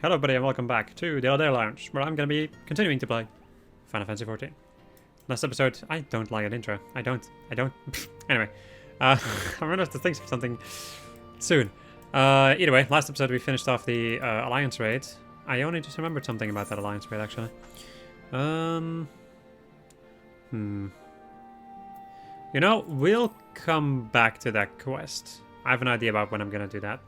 Hello everybody and welcome back to the Other Day Lounge, where I'm going to be continuing to play Final Fantasy XIV. Last episode, I don't like an intro. I don't. Anyway, I'm going to have to think of something soon. Either way, last episode we finished off the Alliance raid. I only just remembered something about that Alliance raid, actually. You know, we'll come back to that quest. I have an idea about when I'm going to do that.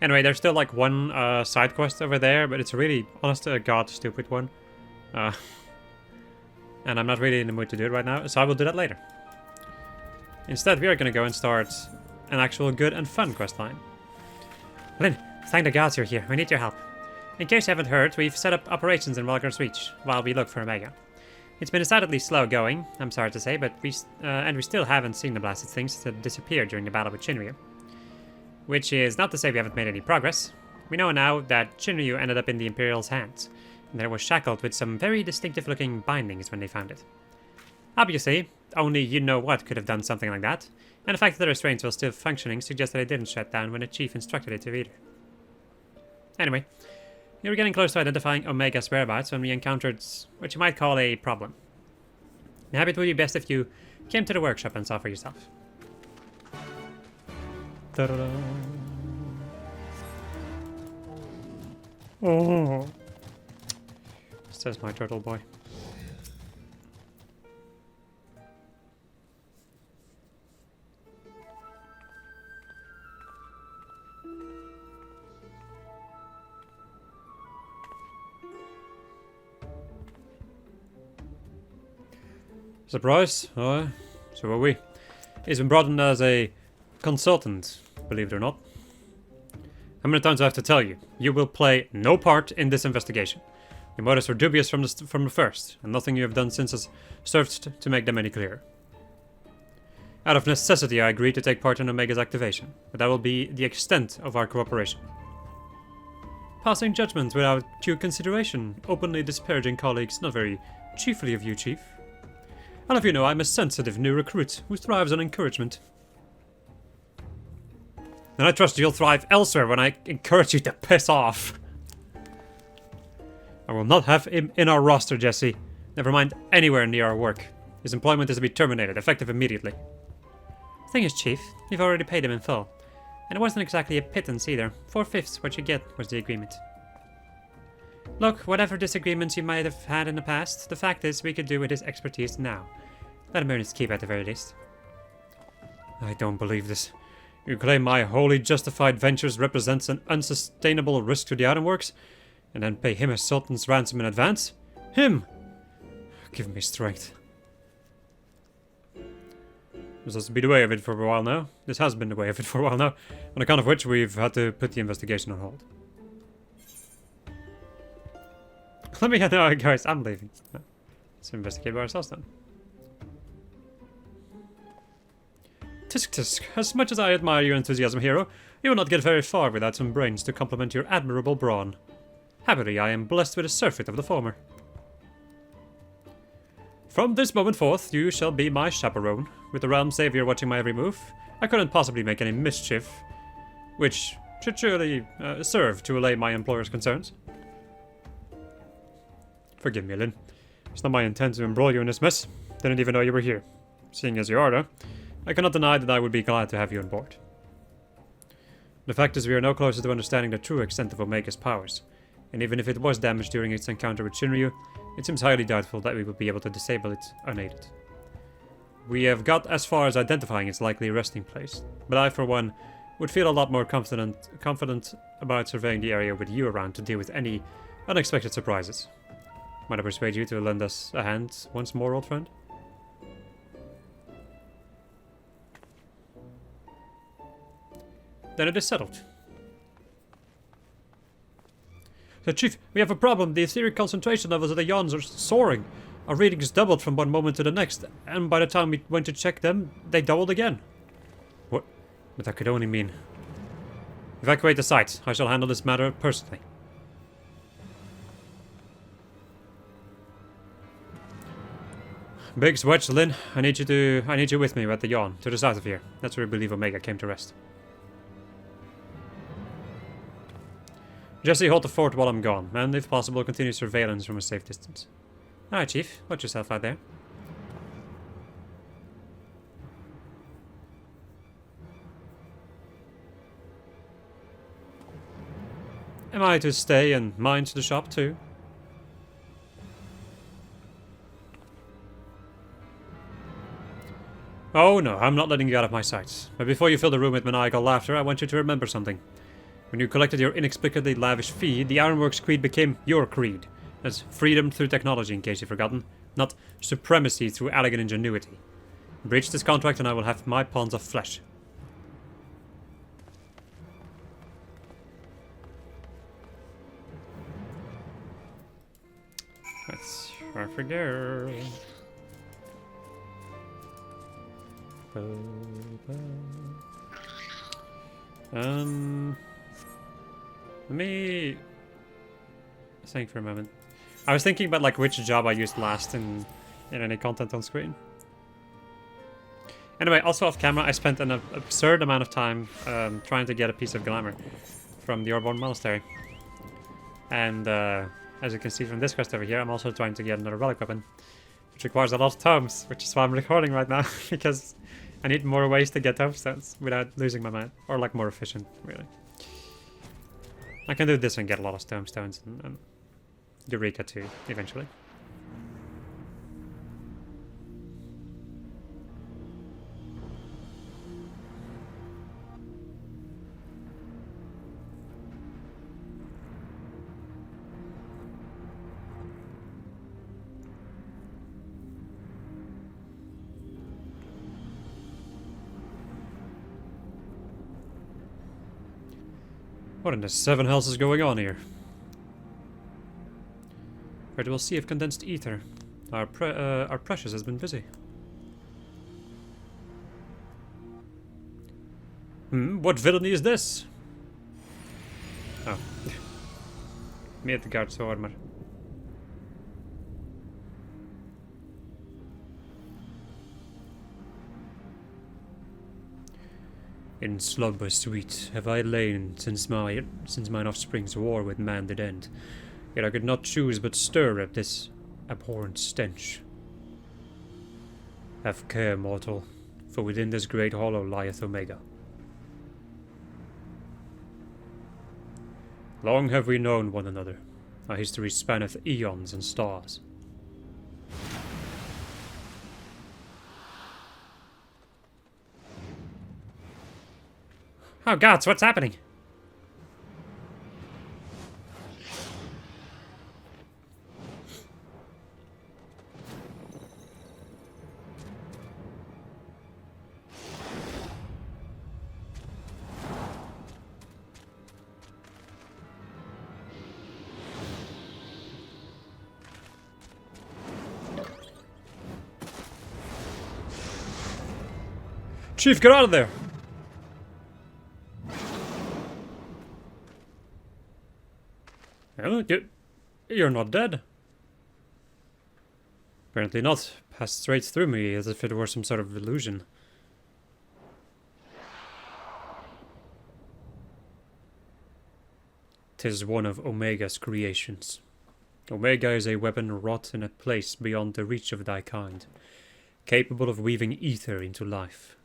Anyway, there's still like one side quest over there, but it's a really, honest to God, stupid one. And I'm not really in the mood to do it right now, so I will do that later. Instead, we are going to go and start an actual good and fun quest line. Lynn, thank the gods you're here. We need your help. In case you haven't heard, we've set up operations in Welgar's Reach while we look for Omega. It's been decidedly slow going, I'm sorry to say, but we still haven't seen the blasted things that disappeared during the battle with Shinryu. Which is not to say we haven't made any progress. We know now that Shinryu ended up in the Imperial's hands, and that it was shackled with some very distinctive looking bindings when they found it. Obviously, only you-know-what could have done something like that, and the fact that the restraints were still functioning suggests that it didn't shut down when the chief instructed it to either. Anyway, we were getting close to identifying Omega's whereabouts when we encountered what you might call a problem. Maybe it would be best if you came to the workshop and saw for yourself. Da-da-da. Oh, says my turtle boy. Surprise? Oh, so are we. He's been brought in as a consultant, believe it or not. How many times do I have to tell you? You will play no part in this investigation. Your motives were dubious from the first, and nothing you have done since has served to make them any clearer. Out of necessity, I agreed to take part in Omega's activation, but that will be the extent of our cooperation. Passing judgment without due consideration, openly disparaging colleagues, not very chiefly of you, Chief. All of you know I'm a sensitive new recruit who thrives on encouragement. And I trust you'll thrive elsewhere when I encourage you to piss off. I will not have him in our roster, Jesse. Never mind anywhere near our work. His employment is to be terminated, effective immediately. Thing is, Chief, you've already paid him in full. And it wasn't exactly a pittance either. 4/5 what you get was the agreement. Look, whatever disagreements you might have had in the past, the fact is we could do with his expertise now. Let him earn his keep at the very least. I don't believe this. You claim my wholly justified ventures represents an unsustainable risk to the Ironworks, and then pay him a sultan's ransom in advance? Him! Give me strength. This has been the way of it for a while now. This has been the way of it for a while now, on account of which we've had to put the investigation on hold. Let me know, guys, I'm leaving. Let's investigate by ourselves then. Tisk tisk, as much as I admire your enthusiasm, hero, you will not get very far without some brains to complement your admirable brawn. Happily, I am blessed with a surfeit of the former. From this moment forth, you shall be my chaperone. With the realm savior watching my every move, I couldn't possibly make any mischief, which should surely serve to allay my employer's concerns. Forgive me, Lynn. It's not my intent to embroil you in this mess. Didn't even know you were here. Seeing as you are, though, I cannot deny that I would be glad to have you on board. The fact is we are no closer to understanding the true extent of Omega's powers, and even if it was damaged during its encounter with Shinryu, it seems highly doubtful that we would be able to disable it unaided. We have got as far as identifying its likely resting place, but I, for one, would feel a lot more confident about surveying the area with you around to deal with any unexpected surprises. Might I persuade you to lend us a hand once more, old friend? Then it is settled. So, Chief, we have a problem. The etheric concentration levels of the yawns are soaring. Our readings doubled from one moment to the next, and by the time we went to check them, they doubled again. What? But that could only mean... Evacuate the site. I shall handle this matter personally. Biggs, Wedge, Lynn, I need you with me at the yawn, to the south of here. That's where we believe Omega came to rest. Jesse, hold the fort while I'm gone, and if possible, continue surveillance from a safe distance. Alright, Chief. Watch yourself out there. Am I to stay and mind the shop too? Oh no, I'm not letting you out of my sight. But before you fill the room with maniacal laughter, I want you to remember something. When you collected your inexplicably lavish fee, the Ironworks creed became your creed. As freedom through technology, in case you've forgotten, not supremacy through elegant ingenuity. Breach this contract and I will have my pawns of flesh. That's perfect girl. Let me think for a moment. I was thinking about like which job I used last in any content on screen. Anyway, also off camera, I spent an absurd amount of time trying to get a piece of glamour from the Orborn Monastery. And as you can see from this quest over here, I'm also trying to get another relic weapon, which requires a lot of tomes, which is why I'm recording right now, because I need more ways to get tomestones without losing my mind, or like more efficient, really. I can do this and get a lot of tomestones, and Eureka too, eventually. What in the seven hells is going on here? Right, we'll see if condensed ether. Our precious has been busy. What villainy is this? Oh. Medgardsarmar. In slumber sweet have I lain since mine offspring's war with man did end. Yet I could not choose but stir at this abhorrent stench. Have care, mortal, for within this great hollow lieth Omega. Long have we known one another. Our history spanneth eons and stars. Oh gods, what's happening? Chief, get out of there! Well, you're not dead. Apparently not. Passed straight through me as if it were some sort of illusion. "'Tis one of Omega's creations. Omega is a weapon wrought in a place beyond the reach of thy kind, capable of weaving ether into life.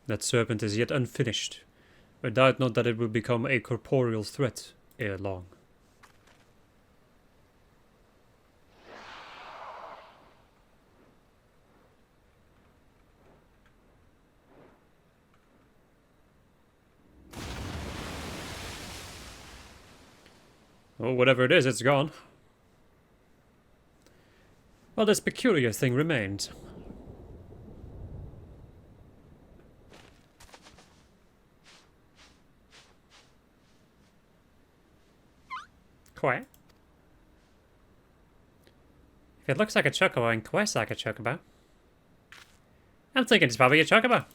That serpent is yet unfinished, but doubt not that it will become a corporeal threat ere long." Well, whatever it is, it's gone. Well, this peculiar thing remains. Quite. If it looks like a chocobo and quests like a chocobo, I'm thinking it's probably a chocobo.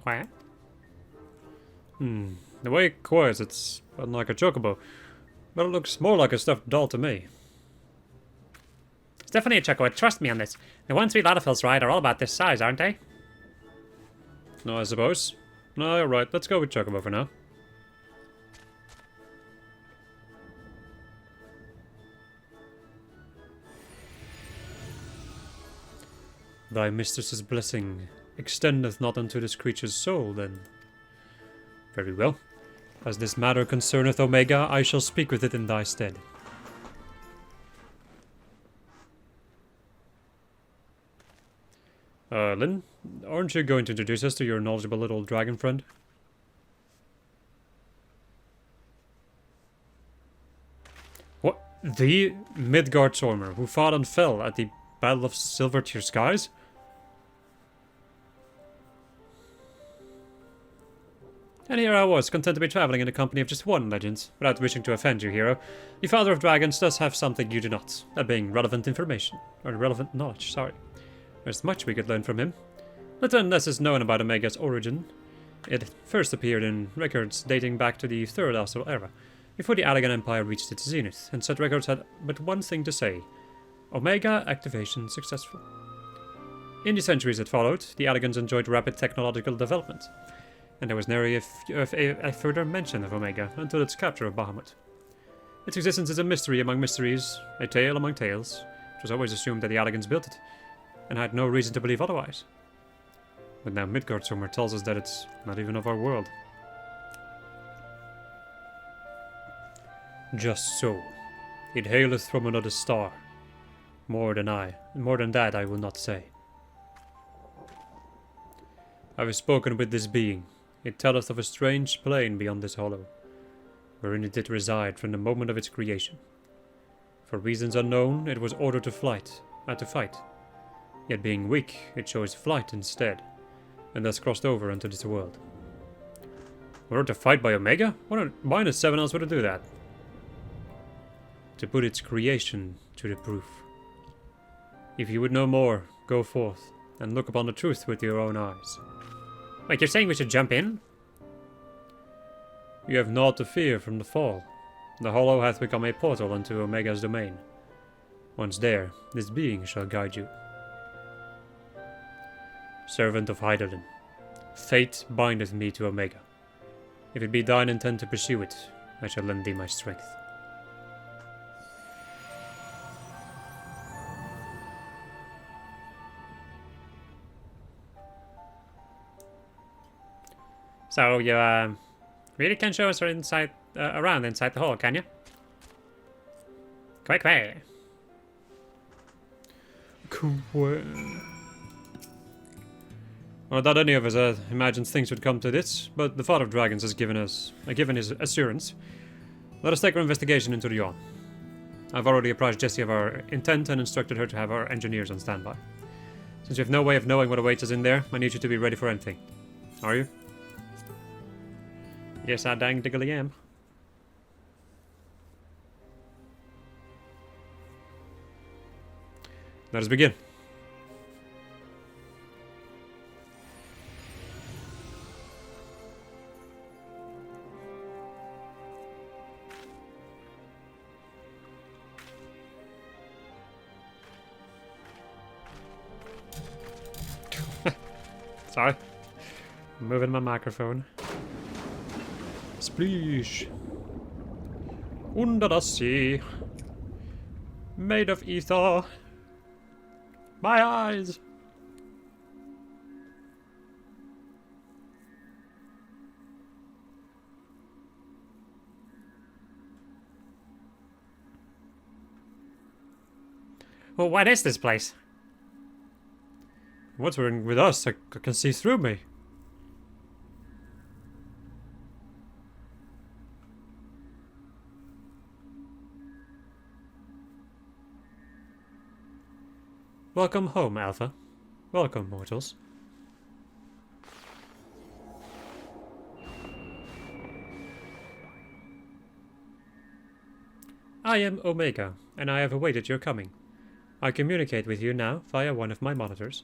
quack. The way it quacks, it's unlike a chocobo, but it looks more like a stuffed doll to me. It's definitely a chocobo, trust me on this. The ones we Ladafels ride are all about this size, aren't they? No, I suppose. No, you're right. Let's go with chocobo for now. Thy mistress's blessing extendeth not unto this creature's soul, then. Very well. As this matter concerneth Omega, I shall speak with it in thy stead. Lyn, aren't you going to introduce us to your knowledgeable little dragon friend? What? The Midgard Stormer, who fought and fell at the Battle of Silvertear Skies? And here I was, content to be traveling in the company of just one legend. Without wishing to offend you, hero, the Father of Dragons does have something you do not, that being relevant information. Or relevant knowledge, sorry. There's much we could learn from him. Little and less is known about Omega's origin. It first appeared in records dating back to the Third Astral Era, before the Allagan Empire reached its zenith, and said records had but one thing to say: Omega activation successful. In the centuries that followed, the Allagans enjoyed rapid technological development, and there was nary a further mention of Omega until its capture of Bahamut. Its existence is a mystery among mysteries, a tale among tales. It was always assumed that the Allagans built it, and had no reason to believe otherwise. But now Midgardsormr tells us that it's not even of our world. Just so. It haileth from another star. More than that I will not say. I have spoken with this being. It telleth of a strange plane beyond this hollow, wherein it did reside from the moment of its creation. For reasons unknown, it was ordered to fight. Yet being weak, it chose flight instead, and thus crossed over into this world. Ordered to fight by Omega? Why in 7 else would it do that? To put its creation to the proof. If you would know more, go forth, and look upon the truth with your own eyes. Wait, you're saying we should jump in? You have naught to fear from the fall. The hollow hath become a portal into Omega's domain. Once there, this being shall guide you. Servant of Hydaelyn, fate bindeth me to Omega. If it be thine intent to pursue it, I shall lend thee my strength. So you really can show us around inside the hall, can you? Quick. Not that any of us imagined things would come to this, but the Father of Dragons has given his assurance. Let us take our investigation into the yawn. I've already apprised Jessie of our intent and instructed her to have our engineers on standby. Since we have no way of knowing what awaits us in there, I need you to be ready for anything. Are you? Yes, I dang diggly am. Let us begin. Sorry. I'm moving my microphone. Spleesh. Under the sea. Made of ether. My eyes. Well, what is this place? What's wrong with us? I can see through me. Welcome home, Alpha. Welcome, mortals. I am Omega, and I have awaited your coming. I communicate with you now via one of my monitors.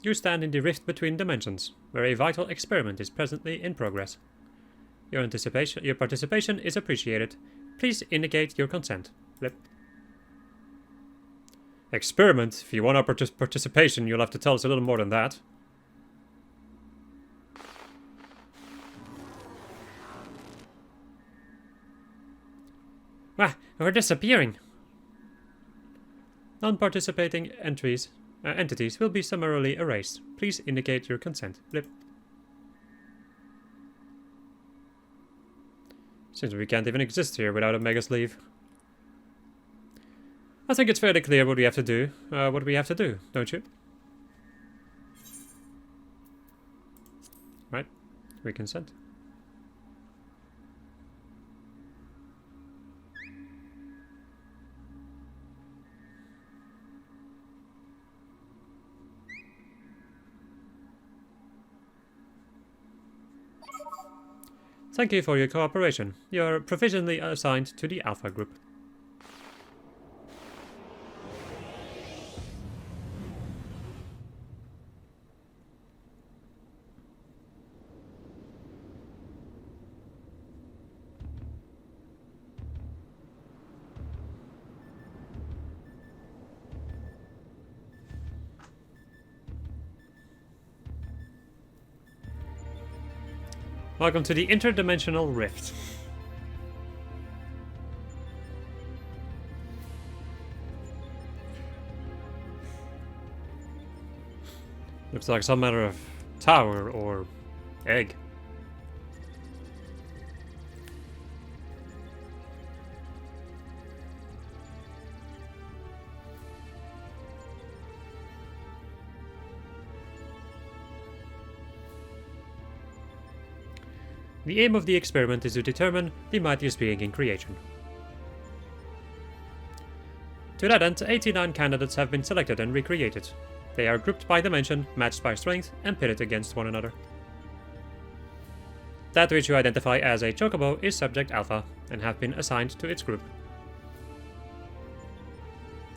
You stand in the rift between dimensions, where a vital experiment is presently in progress. Your participation is appreciated. Please indicate your consent. Blip. Experiment? If you want our participation, you'll have to tell us a little more than that. Wah, we're disappearing. Non-participating entities will be summarily erased. Please indicate your consent. Blip. Seems we can't even exist here without Omega's leave. I think it's fairly clear what we have to do. Don't you? Right. We consent. Thank you for your cooperation. You are provisionally assigned to the Alpha Group. Welcome to the interdimensional rift. Looks like some matter of tower or egg. The aim of the experiment is to determine the mightiest being in creation. To that end, 89 candidates have been selected and recreated. They are grouped by dimension, matched by strength, and pitted against one another. That which you identify as a chocobo is Subject Alpha, and have been assigned to its group.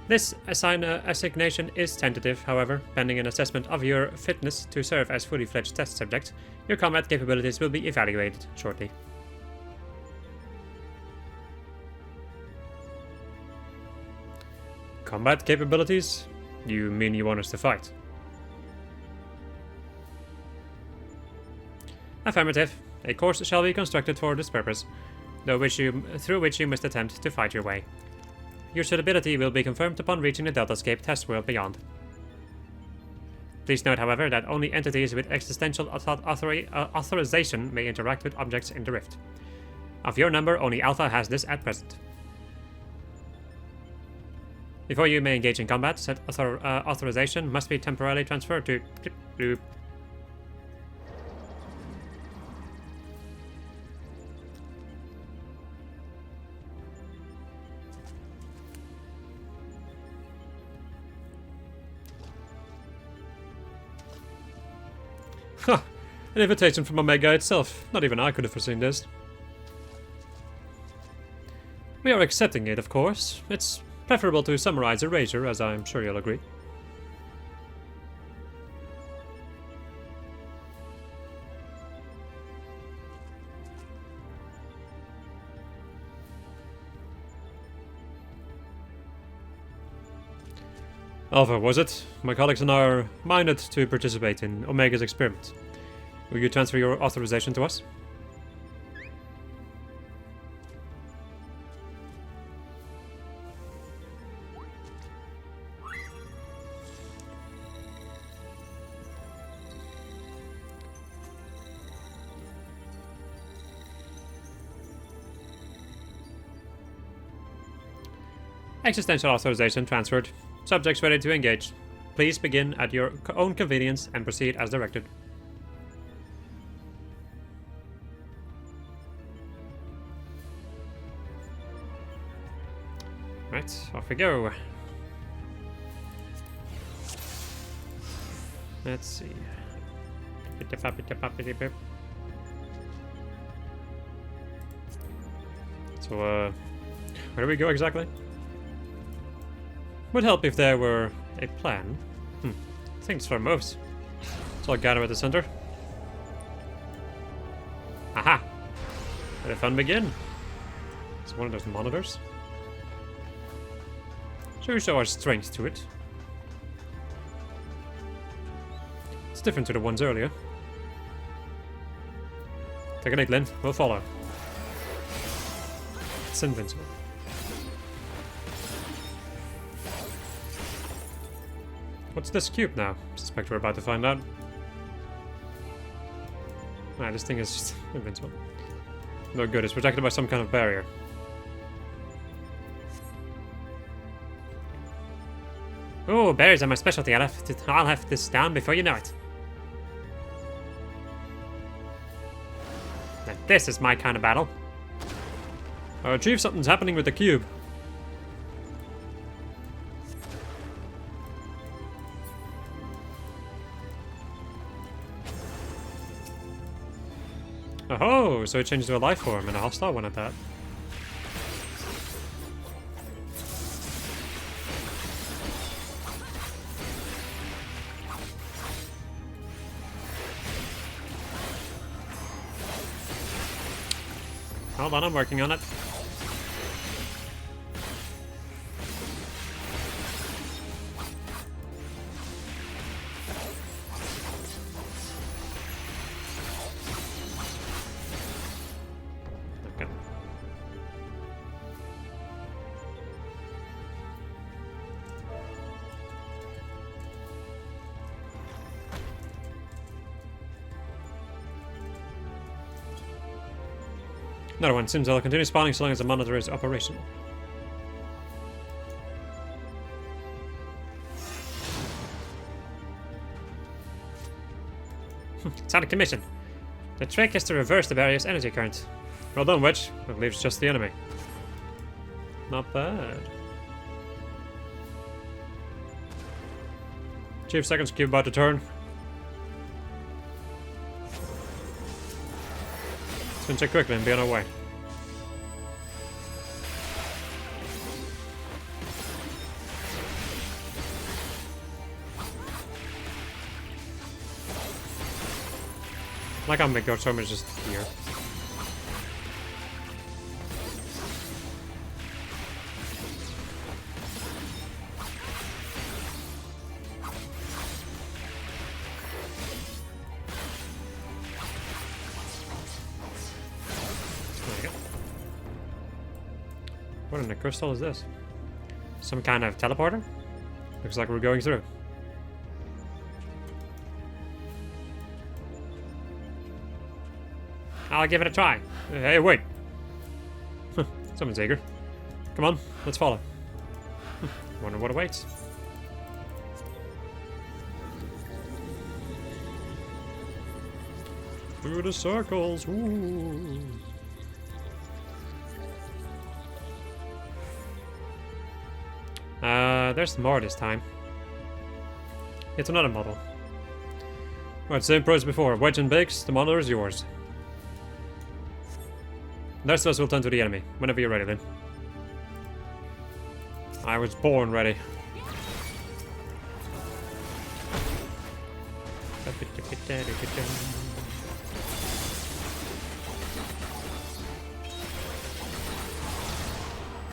This assignation is tentative, however. Pending an assessment of your fitness to serve as fully fledged test subject, your combat capabilities will be evaluated shortly. Combat capabilities? You mean you want us to fight? Affirmative. A course shall be constructed for this purpose, through which you must attempt to fight your way. Your suitability will be confirmed upon reaching the Deltascape test world beyond. Please note, however, that only entities with existential authorization may interact with objects in the rift. Of your number, only Alpha has this at present. Before you may engage in combat, said authorization must be temporarily transferred to Bloop. Huh. An invitation from Omega itself. Not even I could have foreseen this. We are accepting it, of course. It's preferable to summarize erasure, as I'm sure you'll agree. Alpha, was it? My colleagues and I are minded to participate in Omega's experiment. Will you transfer your authorization to us? Existential authorization transferred. Subjects ready to engage. Please begin at your own convenience and proceed as directed. Right, off we go. Let's see. So, where do we go exactly? Would help if there were a plan. Thanks for moves. So I'll gather at the center. Aha! Let the fun begin. It's one of those monitors. So show our strength to it. It's different to the ones earlier. Take a nate, Lynn. We'll follow. It's invincible. What's this cube now? Suspect we're about to find out. Nah, this thing is just invincible. No good, it's protected by some kind of barrier. Oh, barriers are my specialty. I'll have this down before you know it. Now this is my kind of battle. Oh, Chief, something's happening with the cube. Oh, so it changed to a life form and a hostile one at that. Hold on, I'm working on it. Okay. Another one. Seems I'll continue spawning so long as the monitor is operational. It's out of commission. The trick is to reverse the barrier's energy current. Well done, Wedge. That leaves just the enemy. Not bad. Chief, seconds cube about to turn. Let's check quickly and be on our way. Like how Big Storm is just here. What in the crystal is this? Some kind of teleporter? Looks like we're going through. I'll give it a try. Hey, wait. Someone's eager. Come on, let's follow. Wonder what awaits. Through the circles. Ooh. There's more this time. It's another model. Right, same price before. Wedge and Biggs, the monitor is yours. The rest of us will turn to the enemy. Whenever you're ready, then. I was born ready.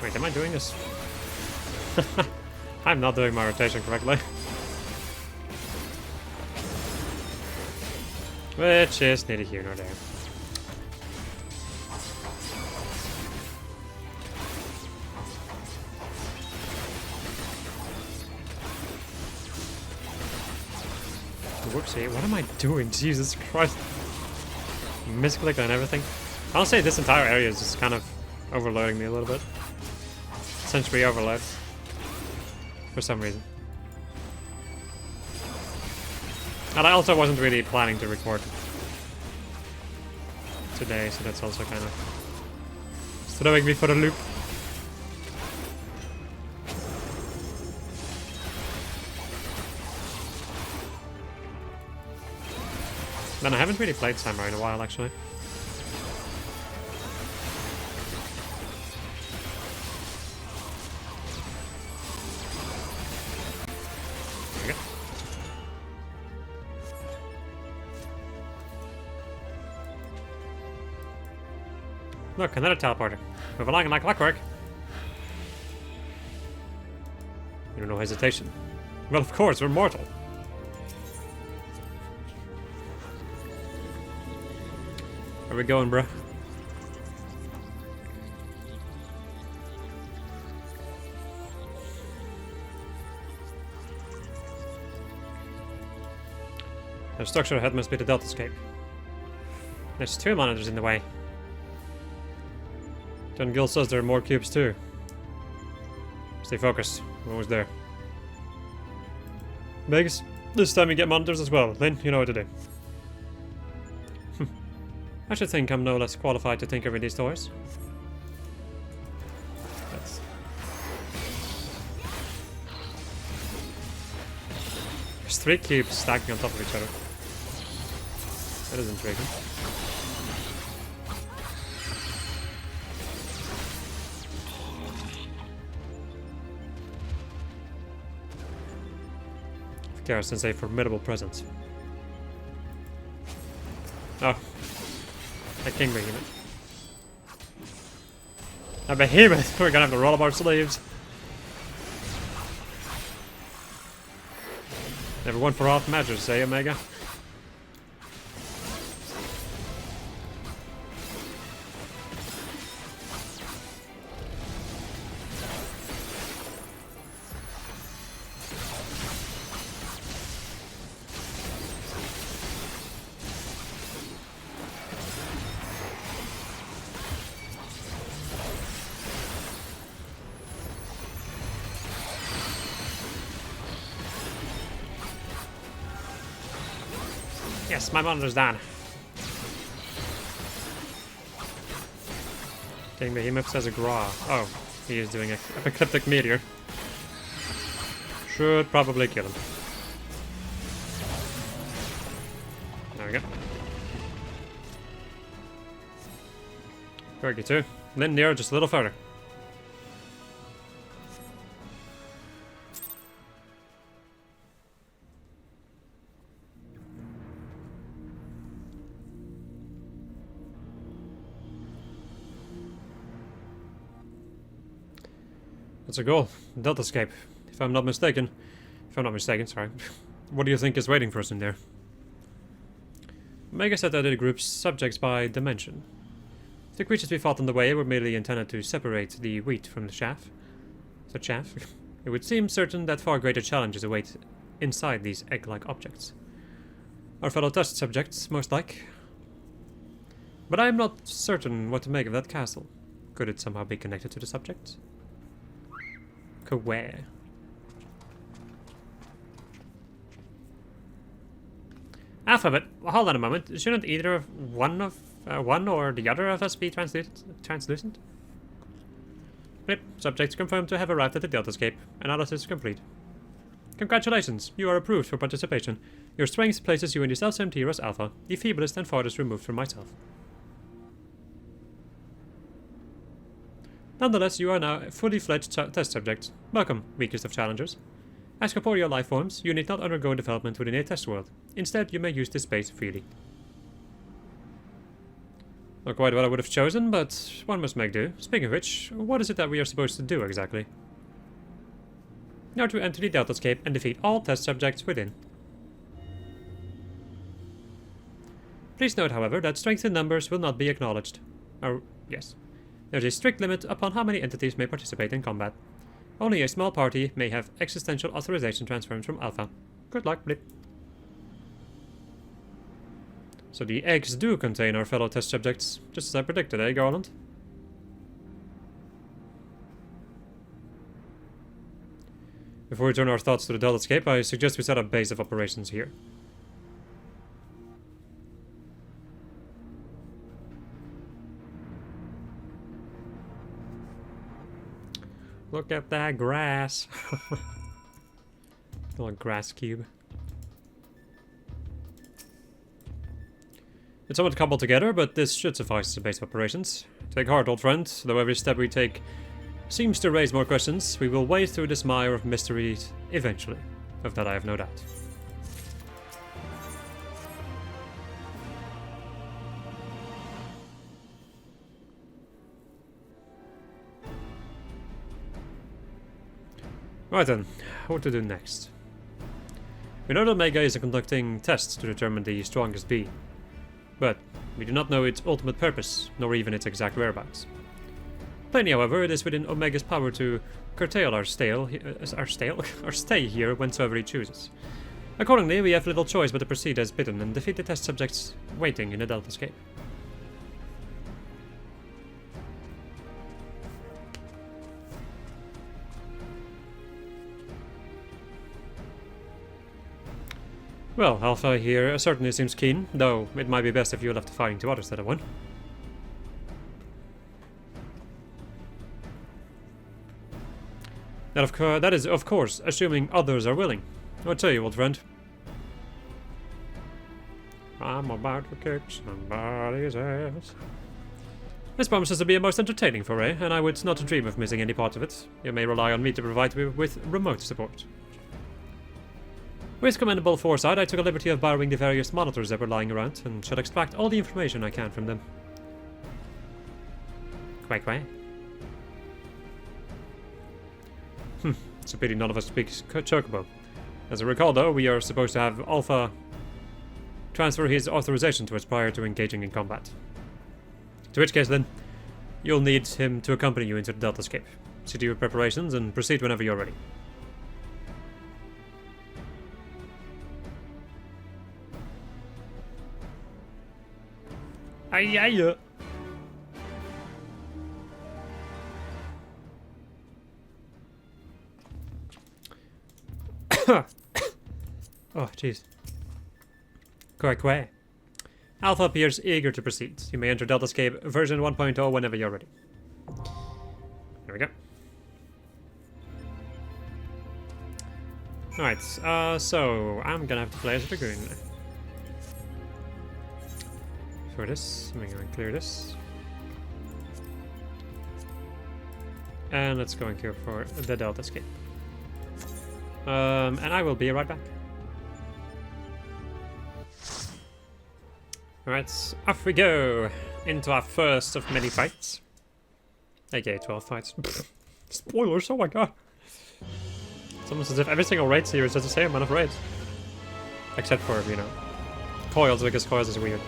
Wait, am I doing this? I'm not doing my rotation correctly. Which is neither here nor there. Whoopsie, what am I doing? Jesus Christ. Misclick on everything. I'll say this entire area is just kind of overloading me a little bit. Sensory overload. For some reason. And I also wasn't really planning to record today, so that's also kind of throwing me for a loop. Then I haven't really played Samurai in a while, actually. Look, another teleporter. Move along like clockwork. You no hesitation. Well, of course, we're mortal. Where we going, bruh? The structure ahead must be the Delta escape. There's 2 monitors in the way. John Gill says there are more cubes too. Stay focused. We're almost there. Megs, this time you get monitors as well. Lynn, you know what to do. I should think I'm no less qualified to tinker with these toys. That's... There's 3 cubes stacking on top of each other. That is intriguing. Kara sends a formidable presence. Oh. A king behemoth. A behemoth! We're gonna have to roll up our sleeves. Never one for half measures, eh, Omega? Yes, my monitor's down. King Behemoth says a gra. Oh, he is doing a epicliptic meteor. Should probably kill him. There we go. 32. Then near, just a little further. That's a goal. Delta escape. If I'm not mistaken, sorry. What do you think is waiting for us in there? Omega said that it groups subjects by dimension. If the creatures we fought on the way were merely intended to separate the wheat from the chaff, it would seem certain that far greater challenges await inside these egg-like objects. Our fellow test subjects, most like. But I am not certain what to make of that castle. Could it somehow be connected to the subjects? Where? Alphabet, hold on a moment. Shouldn't either of one or the other of us be translucent? Yep, subjects confirmed to have arrived at the Delta escape. Analysis complete. Congratulations, you are approved for participation. Your strength places you in the self-same tier as Alpha, the feeblest and farthest removed from myself. Nonetheless, you are now a fully fledged test subject. Welcome, weakest of challengers. As corporeal life forms, you need not undergo development within a test world. Instead, you may use this space freely. Not quite what I would have chosen, but one must make do. Speaking of which, what is it that we are supposed to do exactly? You are to enter the Delta escape and defeat all test subjects within. Please note, however, that strength in numbers will not be acknowledged. Oh, yes. There's a strict limit upon how many entities may participate in combat. Only a small party may have existential authorization transferred from Alpha. Good luck, Blip. So the eggs do contain our fellow test subjects, just as I predicted, eh, Garland? Before we turn our thoughts to the Delta escape, I suggest we set up base of operations here. Look at that grass. Little grass cube. It's somewhat cobbled together, but this should suffice as a base of operations. Take heart, old friend. Though every step we take seems to raise more questions, we will wade through this mire of mysteries eventually. Of that I have no doubt. Right then, what to do next? We know that Omega is conducting tests to determine the strongest being, but we do not know its ultimate purpose, nor even its exact whereabouts. Plainly, however, it is within Omega's power to curtail our stay here whensoever he chooses. Accordingly, we have little choice but to proceed as bidden and defeat the test subjects waiting in the Delta Scape. Well, Alpha here certainly seems keen, though it might be best if you left the fighting to others that have won. That is, of course, assuming others are willing. What say you, old friend? I'm about to kick somebody's ass. This promises to be a most entertaining foray, and I would not dream of missing any part of it. You may rely on me to provide you with remote support. With commendable foresight, I took a liberty of borrowing the various monitors that were lying around, and shall extract all the information I can from them. Quack quack. It's a pity none of us speaks Chocobo. As I recall, though, we are supposed to have Alpha transfer his authorization to us prior to engaging in combat. To which case, then, you'll need him to accompany you into the Delta Scape. See to your preparations and proceed whenever you're ready. Aye. Oh, jeez. Quack. Alpha appears eager to proceed. You may enter Delta Scape version 1.0 whenever you're ready. There we go. Alright, so I'm gonna have to play as a Dragoon. For this, I'm gonna clear this. And let's go and queue for the Delta Scape. And I will be right back. Alright, off we go into our first of many fights. Okay, 12 fights. Spoilers, oh my god. It's almost as if every single raid series has the same amount of raids. Except for, you know, Coils, because Coils is weird.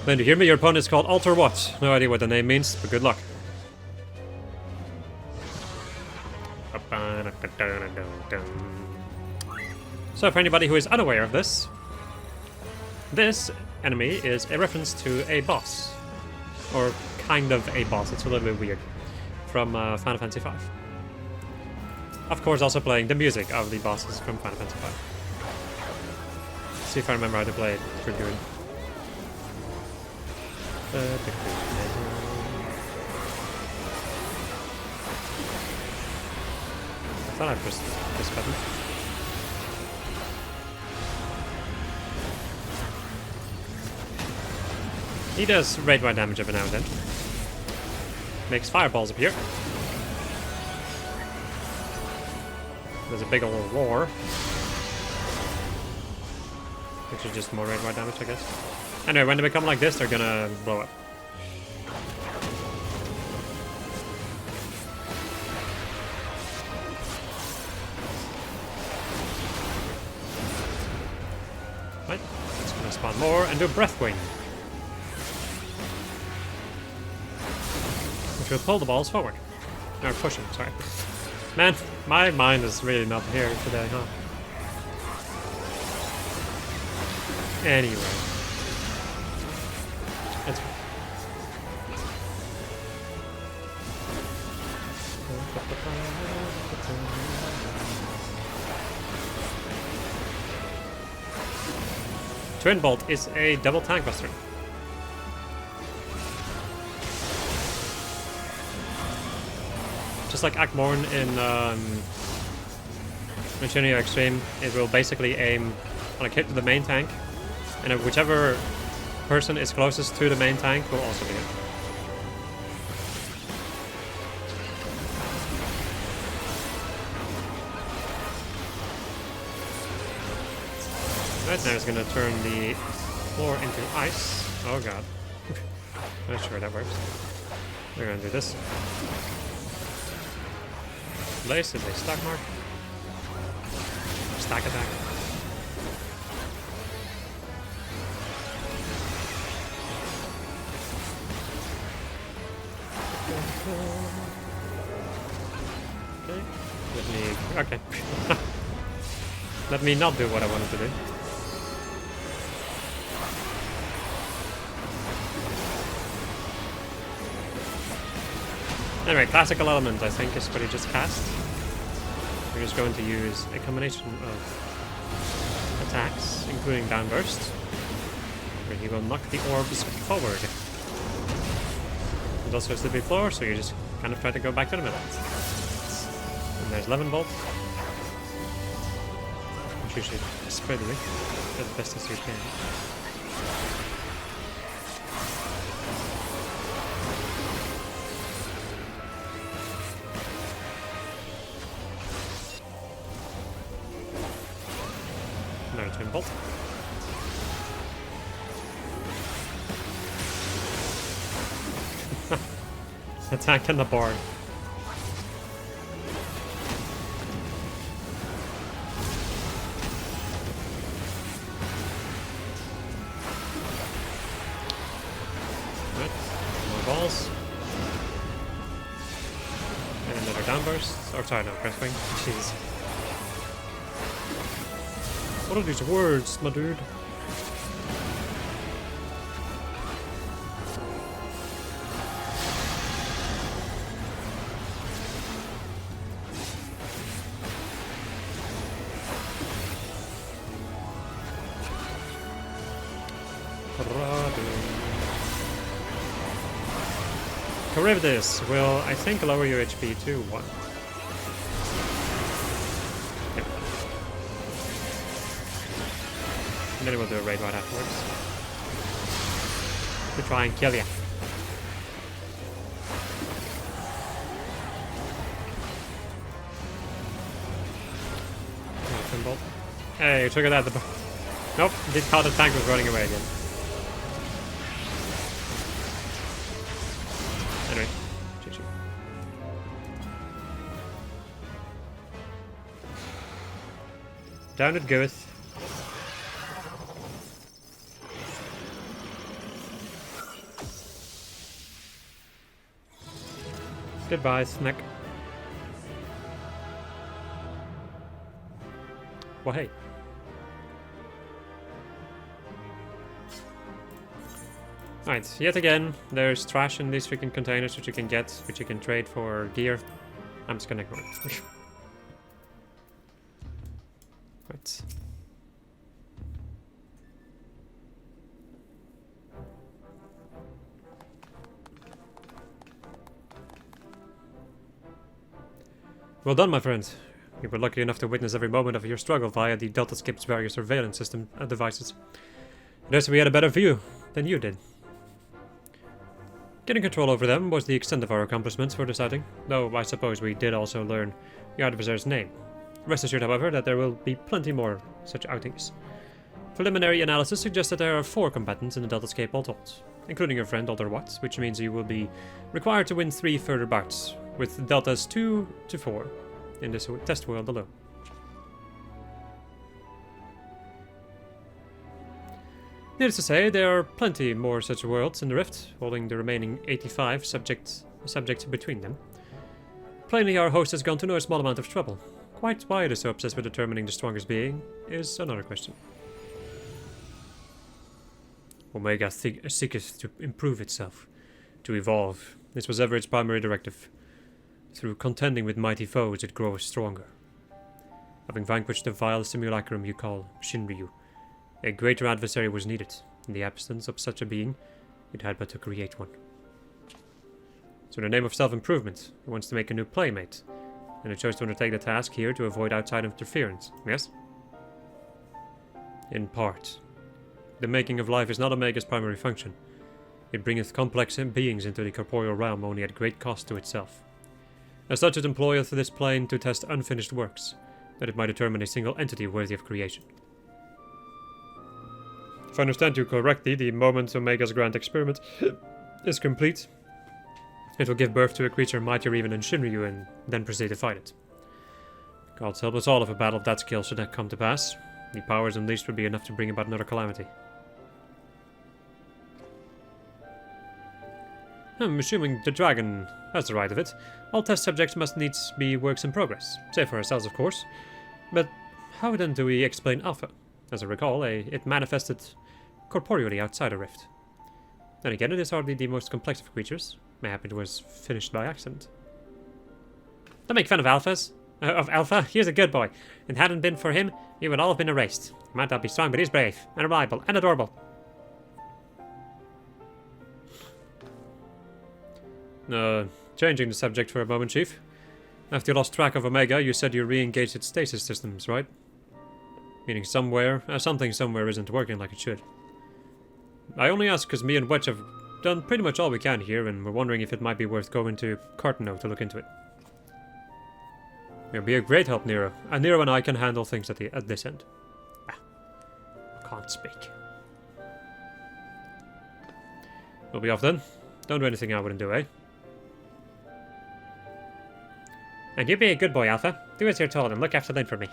Then you hear me? Your opponent is called Alter what? No idea what the name means, but good luck. So for anybody who is unaware of this, this enemy is a reference to a boss. Or kind of a boss, it's a little bit weird. From Final Fantasy V. Of course also playing the music of the bosses from Final Fantasy V. See if I remember how to play it for good. I thought I pressed this button. He does raid-wide damage every now and then. Makes fireballs appear. There's a big old roar. Which is just more raid-wide damage, I guess. Anyway, when they become like this, they're gonna blow up. Right, it's gonna spawn more and do Breath Wing. Which will pull the balls forward. Or push them, sorry. Man, my mind is really not here today, huh? Anyway. It's Twin Bolt is a double tank buster. Just like Akmorn in Machinery Extreme, it will basically aim on a hit to the main tank, and whichever person is closest to the main tank will also be it. Right, now it's gonna turn the floor into ice. Oh god. Not sure that works. We're gonna do this. Blaze is a stack mark. Stack attack. Okay. Let me. Okay. Let me not do what I wanted to do. Anyway, classical element, I think, is what he just cast. We're just going to use a combination of attacks, including downburst, where he will knock the orbs forward. It also has to be floor, so you just kind of try to go back to the middle. And there's 11 bolt. Which usually spread it as best as you can. Another twin bolt. Attack on the board. Right. More balls. And another downburst. Or sorry, no, press wing. Jeez. What are these words, my dude? Charybdis will, I think, lower your HP to 1. Yep. And then we'll do a raid right afterwards. To try and kill ya. Bolt. Hey, triggered that. Nope, did thought the tank was running away again. Anyway, GG. Down it goeth. Goodbye, snack. Well, hey. Alright, yet again, there's trash in these freaking containers which you can get, which you can trade for gear. I'm just gonna ignore it. Right. Well done, my friend. You were lucky enough to witness every moment of your struggle via the Delta Skip's various surveillance system devices. Notice we had a better view than you did. Getting control over them was the extent of our accomplishments for deciding, though I suppose we did also learn the adversary's name. Rest assured, however, that there will be plenty more such outings. Preliminary analysis suggests that there are 4 combatants in the Delta Scape all told, including your friend Alder Watts, which means you will be required to win 3 further bouts, with deltas 2 to 4 in this test world alone. Needless to say, there are plenty more such worlds in the Rift, holding the remaining 85 subjects between them. Plainly, our host has gone to no small amount of trouble. Quite why it is so obsessed with determining the strongest being is another question. Omega seeketh to improve itself, to evolve. This was ever its primary directive. Through contending with mighty foes, it grows stronger. Having vanquished the vile simulacrum you call Shinryu, a greater adversary was needed. In the absence of such a being, it had but to create one. So in the name of self-improvement, it wants to make a new playmate, and it chose to undertake the task here to avoid outside interference, yes? In part. The making of life is not Omega's primary function. It bringeth complex beings into the corporeal realm only at great cost to itself. As such, it employeth this plane to test unfinished works, that it might determine a single entity worthy of creation. If I understand you correctly, the moment Omega's grand experiment is complete, It will give birth to a creature mightier even than Shinryu and then proceed to fight it. God help us all if a battle of that scale should come to pass. The powers unleashed would be enough to bring about another calamity. I'm assuming the dragon has the right of it. All test subjects must needs be works in progress, save for ourselves of course. But how then do we explain Alpha? As I recall, it manifested corporeally outside a rift. Then again, it is hardly the most complex of creatures. Mayhap it was finished by accident. Don't make fun of Alphas. Of Alpha, he's a good boy. If it hadn't been for him, he would all have been erased. He might not be strong, but he's brave, and reliable, and adorable. Changing the subject for a moment, Chief. After you lost track of Omega, you said you re-engaged its stasis systems, right? Meaning something somewhere isn't working like it should. I only ask because me and Wedge have done pretty much all we can here, and we're wondering if it might be worth going to Cartano to look into it. It'll be a great help, Nero. And Nero and I can handle things at this end. I can't speak. We'll be off then. Don't do anything I wouldn't do, eh? And you be a good boy, Alpha. Do as you're told and look after Lynn for me.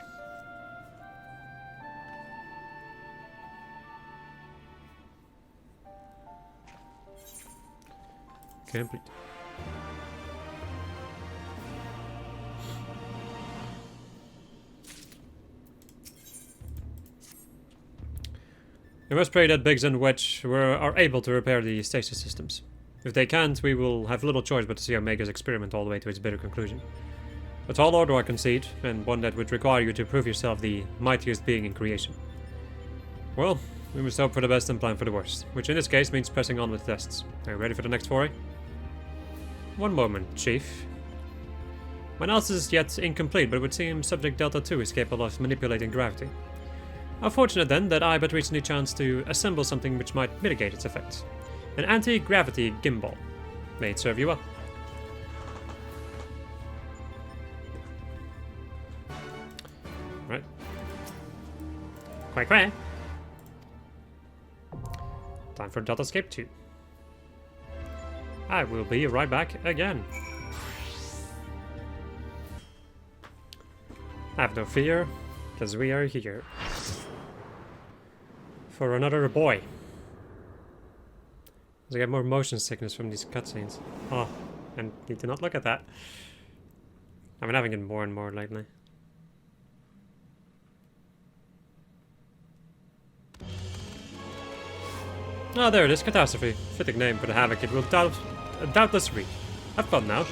Complete. We must pray that Biggs and Wedge are able to repair the stasis systems. If they can't, we will have little choice but to see Omega's experiment all the way to its bitter conclusion. A tall order, I concede, and one that would require you to prove yourself the mightiest being in creation. Well, we must hope for the best and plan for the worst, which in this case means pressing on with tests. Are you ready for the next foray? One moment, Chief. My analysis is yet incomplete, but it would seem Subject Delta 2 is capable of manipulating gravity. How fortunate then that I but recently chanced to assemble something which might mitigate its effects. An anti-gravity gimbal. May it serve you well. Right. Quack. Time for Deltascape 2. I will be right back again. Have no fear, because we are here. For another boy. I get more motion sickness from these cutscenes. Oh, and need to not look at that. I've been having it more and more lately. Oh, there it is, Catastrophe. Fitting name for the havoc it will doubtless wreak. Have fun now.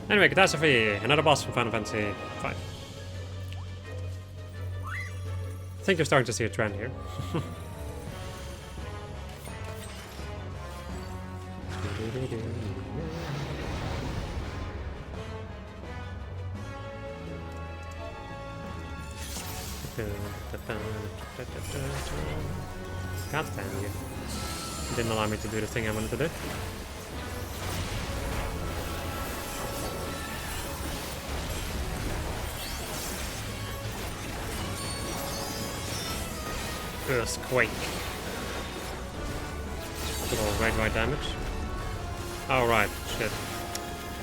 Anyway, Catastrophe, another boss from Final Fantasy V. I think you're starting to see a trend here. God damn you. Didn't allow me to do the thing I wanted to do. Earthquake. Good old right damage. Oh right, shit.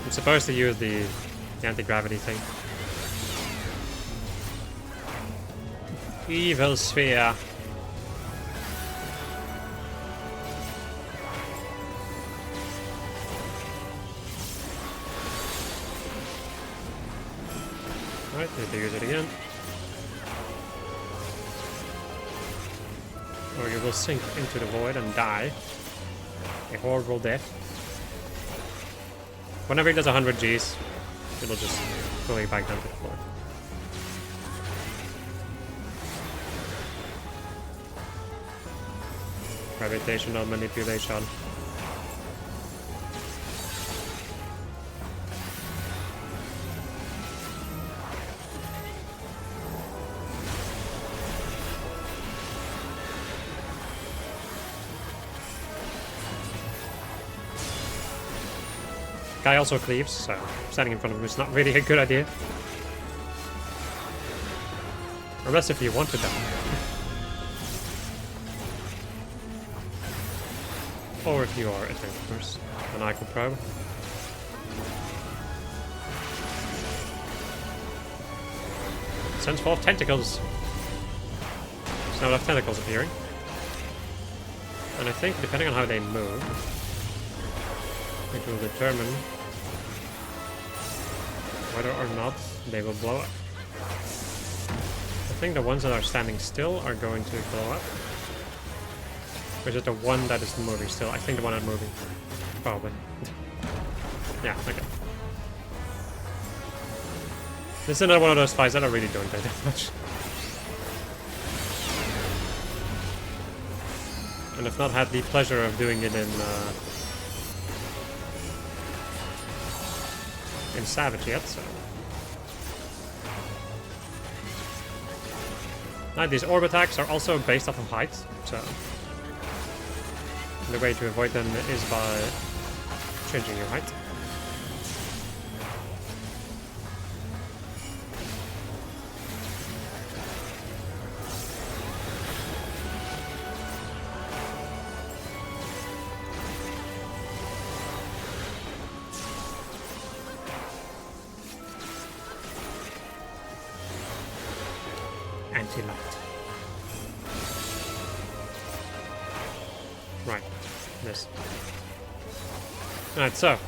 I'm supposed to use the anti-gravity thing. Evil sphere. Alright, need to use it again. Or you will sink into the void and die. A horrible death. Whenever it does 100 Gs, it'll just go back down to the floor. Gravitational manipulation. Guy also cleaves, so standing in front of him is not really a good idea. Unless if you want to die. or if you are a tank, of course. Maniacal probe. Sends forth tentacles. So now we'll have tentacles appearing. And I think, depending on how they move, it will determine whether or not they will blow up. I think the ones that are standing still are going to blow up. Or is it the one that is moving still? I think the one that's moving. Probably. Yeah, okay. This is another one of those fights that I really don't do that much. And I've not had the pleasure of doing it in Savage yet, so. Now these orb attacks are also based off of height, so the way to avoid them is by changing your height. Anti-light. Right, this. Alright, so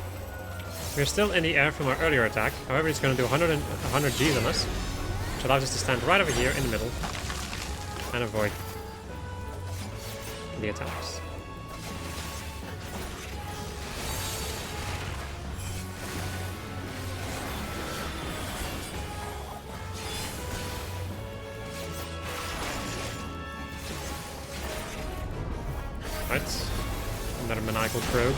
we're still in the air from our earlier attack. However, it's going to do 100 Gs on us, which allows us to stand right over here in the middle and avoid the attacks. Right, another maniacal probe.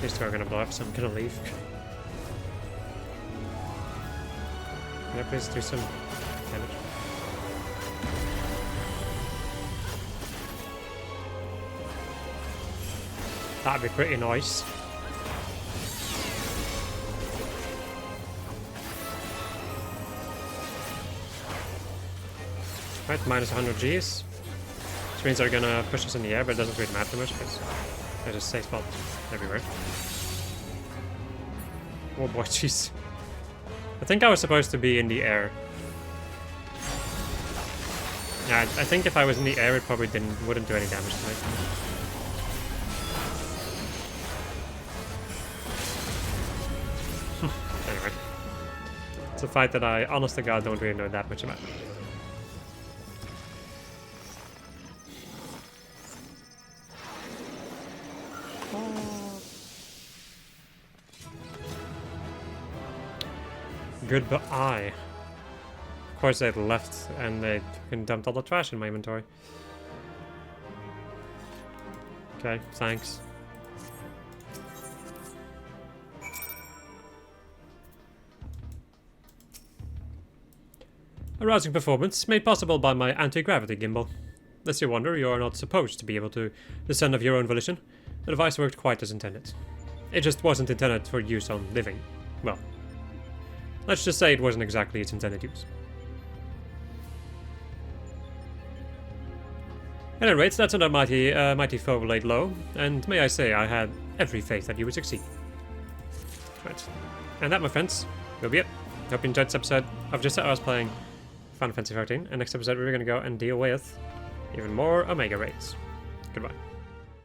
These two are gonna blow up, so I'm gonna leave. Yeah, please do some damage. That'd be pretty nice. Right, minus 100 Gs. Which means they're gonna push us in the air, but it doesn't really matter too much because there's a safe spot everywhere. Oh boy, jeez. I think I was supposed to be in the air. Yeah, I think if I was in the air, it probably wouldn't do any damage to me. Anyway, it's a fight that I, honest to God, don't really know that much about. Goodbye. Of course, they left and they dumped all the trash in my inventory. Okay, thanks. A rousing performance made possible by my anti-gravity gimbal. Lest you wonder, you are not supposed to be able to descend of your own volition. The device worked quite as intended. It just wasn't intended for use on living. Well, let's just say it wasn't exactly its intended use. At any rate, that's another mighty foe laid low, and may I say I had every faith that you would succeed. Right, and that, my friends, will be it. Hope you enjoyed this episode of just how I was playing Final Fantasy XIV, and next episode we're going to go and deal with even more Omega raids. Goodbye.